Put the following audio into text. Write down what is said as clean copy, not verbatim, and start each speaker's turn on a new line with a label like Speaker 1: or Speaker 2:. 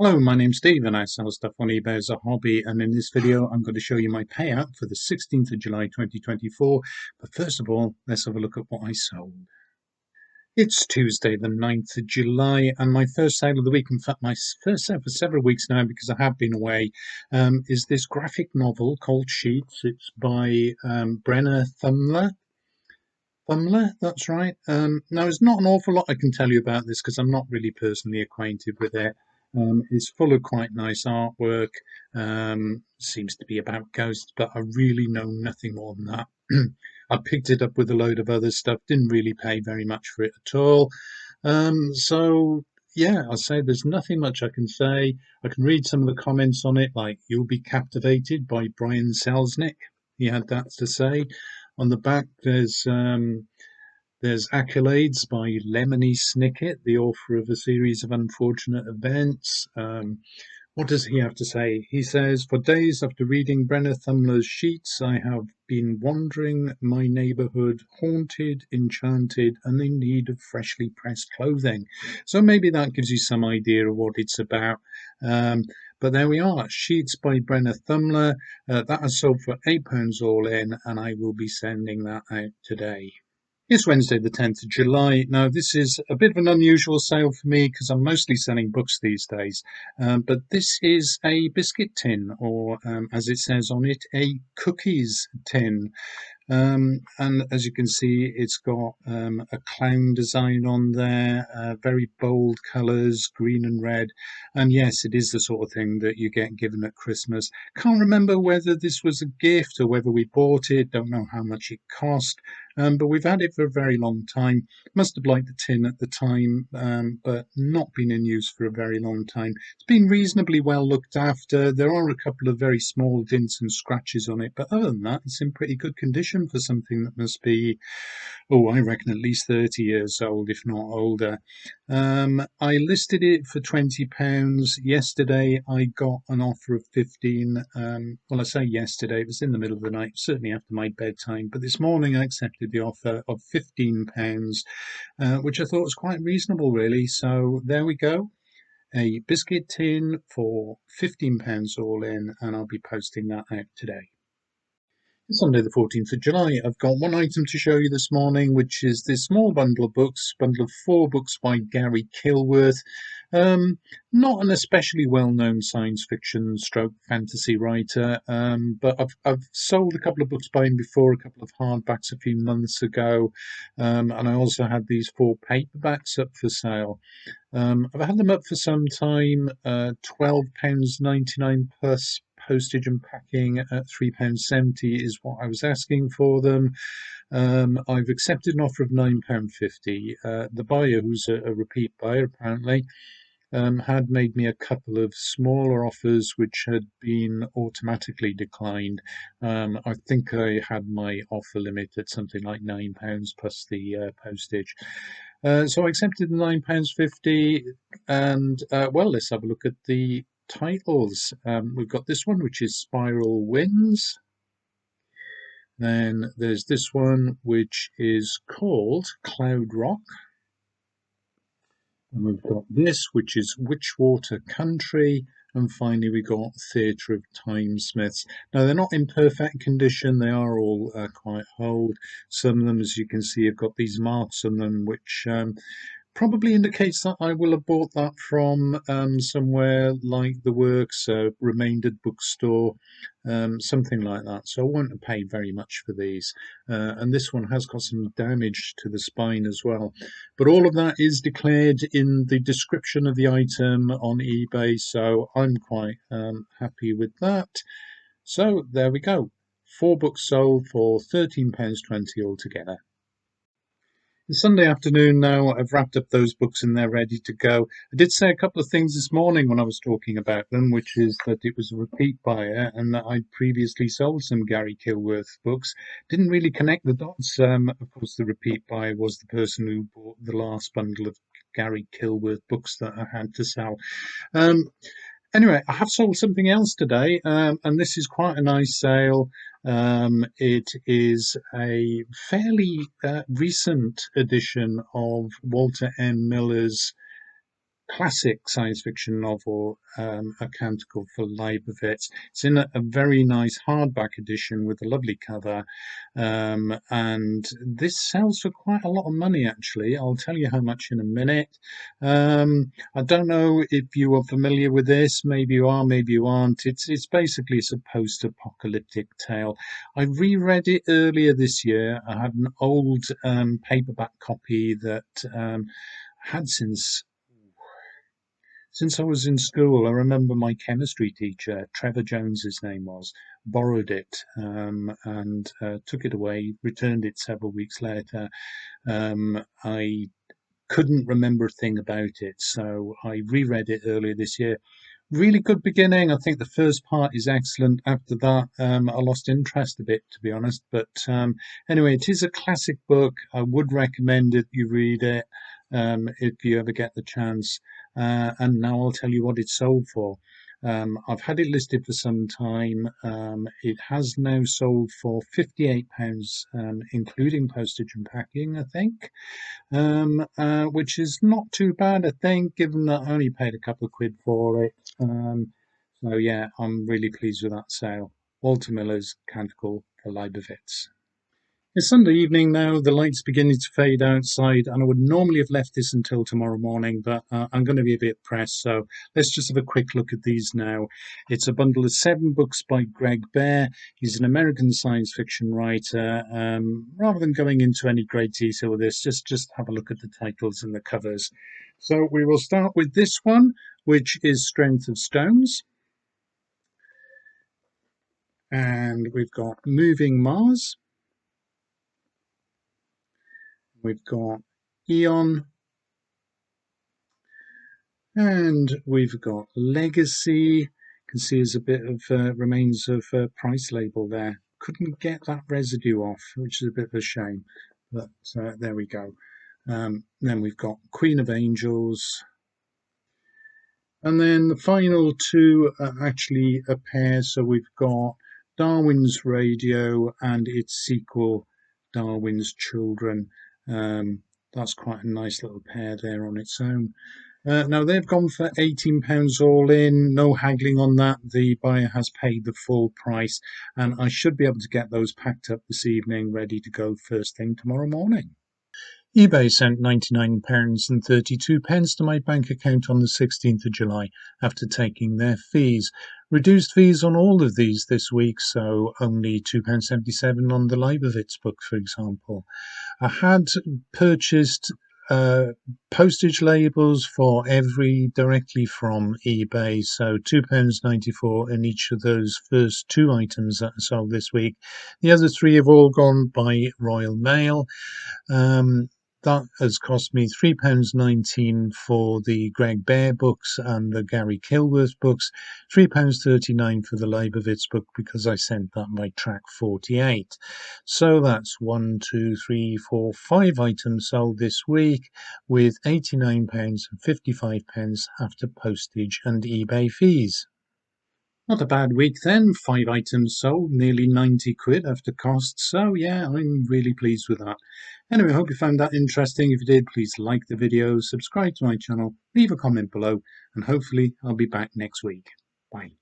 Speaker 1: Hello, my name's Steve and I sell stuff on eBay as a hobby, and in this video I'm going to show you my payout for the 16th of July 2024. But first of all, let's have a look at what I sold. It's Tuesday the 9th of July and my first sale of the week, in fact my first sale for several weeks now because I have been away, is this graphic novel called Sheets. It's by Brenna Thumler. Thumler, that's right. Now, there's not an awful lot I can tell you about this because I'm not really personally acquainted with it. It's full of quite nice artwork. Seems to be about ghosts, but I really know nothing more than that. I picked it up with a load of other stuff, didn't really pay very much for it at all. So, yeah, I'll say there's nothing much I can say. I can read some of the comments on it, like "You'll be captivated" by Brian Selznick. He had that to say. On the back, there's accolades by Lemony Snicket, the author of a series of unfortunate events. What does he have to say? He says, "For days after reading Brenna Thumler's Sheets, I have been wandering my neighborhood, haunted, enchanted, and in need of freshly pressed clothing." So maybe that gives you some idea of what it's about. Um, but there we are, Sheets by Brenna Thumler. That has sold for £8 all in, and I will be sending that out today. It's Wednesday, the 10th of July. Now, this is a bit of an unusual sale for me because I'm mostly selling books these days. But this is a biscuit tin, or as it says on it, a cookies tin. And as you can see, it's got a clown design on there, very bold colours, green and red. And yes, it is the sort of thing that you get given at Christmas. Can't remember whether this was a gift or whether we bought it. Don't know how much it cost. But we've had it for a very long time. Must have liked the tin at the time, but not been in use for a very long time. It's been reasonably well looked after. There are a couple of very small dents and scratches on it, but other than that, it's in pretty good condition for something that must be, oh, I reckon at least 30 years old, if not older. I listed it for £20. Yesterday, I got an offer of 15. Well, I say yesterday, it was in the middle of the night, certainly after my bedtime. But this morning, I accepted the offer of £15, which I thought was quite reasonable, really. So there we go. A biscuit tin for £15 all in, and I'll be posting that out today. It's Sunday the 14th of July. I've got one item to show you this morning, which is this small bundle of books, bundle of 4 books by Gary Kilworth. Um, Not an especially well-known science fiction stroke fantasy writer, but I've sold a couple of books by him before, a couple of hardbacks a few months ago, and I also had these 4 paperbacks up for sale. I've had them up for some time, £12.99 plus postage and packing at £3.70 is what I was asking for them. I've accepted an offer of £9.50. The buyer, who's a repeat buyer apparently, had made me a couple of smaller offers which had been automatically declined. I think I had my offer limit at something like £9 plus the postage. So I accepted the £9.50, and well, let's have a look at the titles. We've got this one, which is Spiral Winds. Then there's this one, which is called Cloud Rock. And we've got this, which is Witchwater Country. And finally, we got Theatre of Timesmiths. Now, they're not in perfect condition. They are all quite old. Some of them, as you can see, have got these marks on them, which probably indicates that I will have bought that from somewhere like the Works, Remaindered Bookstore, something like that. So I won't have paid very much for these. And this one has got some damage to the spine as well. But all of that is declared in the description of the item on eBay, so I'm quite happy with that. So there we go. 4 books sold for £13.20 altogether. It's Sunday afternoon now. I've wrapped up those books and they're ready to go. I did say a couple of things this morning when I was talking about them, which is that it was a repeat buyer and that I'd previously sold some Gary Kilworth books. Didn't really connect the dots. Of course, the repeat buyer was the person who bought the last bundle of Gary Kilworth books that I had to sell. Um, Anyway, I have sold something else today, and this is quite a nice sale. It is a fairly recent edition of Walter M. Miller's classic science fiction novel, A Canticle for Leibowitz. It's in a very nice hardback edition with a lovely cover, and this sells for quite a lot of money, actually. I'll tell you how much in a minute. I don't know if you are familiar with this. Maybe you are, maybe you aren't. It's basically a post-apocalyptic tale. I reread it earlier this year. I had an old paperback copy that had since I was in school. I remember my chemistry teacher, Trevor Jones, his name was, borrowed it and took it away, returned it several weeks later. I couldn't remember a thing about it, so I reread it earlier this year. Really good beginning. I think the first part is excellent. After that, I lost interest a bit, to be honest. But anyway, it is a classic book. I would recommend it. You read it if you ever get the chance. And now I'll tell you what it's sold for. I've had it listed for some time. It has now sold for £58, including postage and packing, I think, which is not too bad, I think, given that I only paid a couple of quid for it. So yeah, I'm really pleased with that sale. Walter Miller's Canticle for Leibowitz. It's Sunday evening now. The light's beginning to fade outside, and I would normally have left this until tomorrow morning, but I'm going to be a bit pressed. So let's just have a quick look at these now. It's a bundle of 7 books by Greg Bear. He's an American science fiction writer. Rather than going into any great detail with this, just have a look at the titles and the covers. So we will start with this one, which is Strength of Stones. And we've got Moving Mars. We've got Eon, and we've got Legacy. You can see there's a bit of remains of price label there. Couldn't get that residue off, which is a bit of a shame, but there we go. Then we've got Queen of Angels, and then the final two are actually a pair. So we've got Darwin's Radio and its sequel, Darwin's Children. That's quite a nice little pair there on its own. Now they've gone for £18 all in, no haggling on that. The buyer has paid the full price, and I should be able to get those packed up this evening, ready to go first thing tomorrow morning. eBay sent £99.32 to my bank account on the 16th of July after taking their fees. Reduced fees on all of these this week, so only £2.77 on the Leibowitz book, for example. I had purchased postage labels for every directly from eBay, so £2.94 in each of those first 2 items that I sold this week. The other 3 have all gone by Royal Mail. That has cost me £3.19 for the Greg Bear books and the Gary Kilworth books, £3.39 for the Leibowitz book because I sent that by track 48. So that's 1, 2, 3, 4, 5 items sold this week with £89.55 after postage and eBay fees. Not a bad week then, 5 items sold, nearly 90 quid after costs, so yeah, I'm really pleased with that. Anyway, I hope you found that interesting. If you did, please like the video, subscribe to my channel, leave a comment below, and hopefully I'll be back next week. Bye.